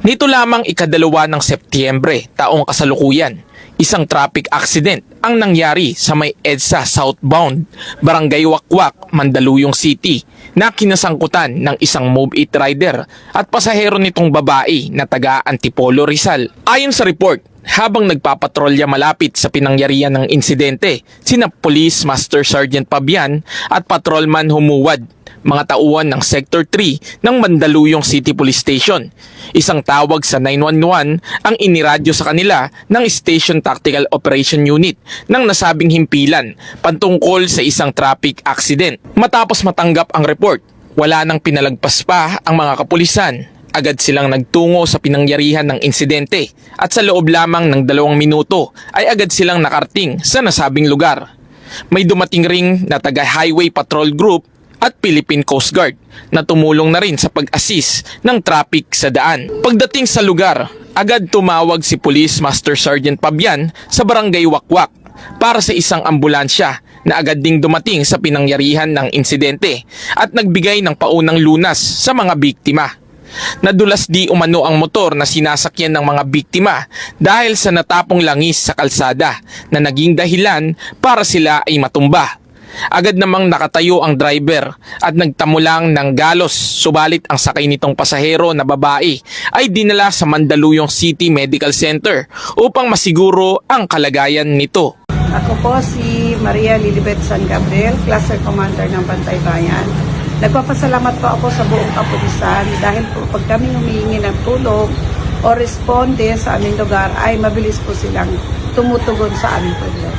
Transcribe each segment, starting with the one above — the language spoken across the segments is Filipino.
Nito lamang ikadalawa ng Setyembre taong kasalukuyan, isang traffic accident ang nangyari sa may EDSA southbound, Barangay Wakwak, Mandaluyong City na kinasangkutan ng isang Move It rider at pasahero nitong babae na taga Antipolo, Rizal. Ayon sa report, habang nagpapatrolya malapit sa pinangyarihan ng insidente, sina Police Master Sergeant Pabian at Patrolman Humuwad, mga tauhan ng Sector 3 ng Mandaluyong City Police Station. Isang tawag sa 911 ang iniradyo sa kanila ng Station Tactical Operation Unit ng nasabing himpilan patungkol sa isang traffic accident. Matapos matanggap ang report, wala nang pinalagpas pa ang mga kapulisan. Agad silang nagtungo sa pinangyarihan ng insidente at sa loob lamang ng 2 minuto ay agad silang nakarating sa nasabing lugar. May dumating ring na taga-highway patrol group at Philippine Coast Guard na tumulong na rin sa pag-assist ng traffic sa daan. Pagdating sa lugar, agad tumawag si Police Master Sergeant Pabian sa Barangay Wakwak para sa isang ambulansya na agad ding dumating sa pinangyarihan ng insidente at nagbigay ng paunang lunas sa mga biktima. Nadulas di umano ang motor na sinasakyan ng mga biktima dahil sa natapong langis sa kalsada na naging dahilan para sila ay matumba. Agad namang nakatayo ang driver at nagtamo lang ng galos, subalit ang sakay nitong pasahero na babae ay dinala sa Mandaluyong City Medical Center upang masiguro ang kalagayan nito. Ako po si Maria Lilibet San Gabriel, Cluster Commander ng Bantay Bayan. Nagpapasalamat po ako sa buong kapulisan dahil po pag kami humihingi ng tulong o responde sa aming lugar ay mabilis po silang tumutugon sa aming problema.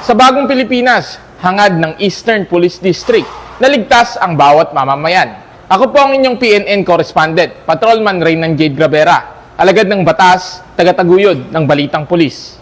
Sa bagong Pilipinas, hangad ng Eastern Police District na ligtas ang bawat mamamayan. Ako po ang inyong PNN correspondent, Patrolman Reynan Jade Gravera, alagad ng batas, tagataguyod ng Balitang Pulis.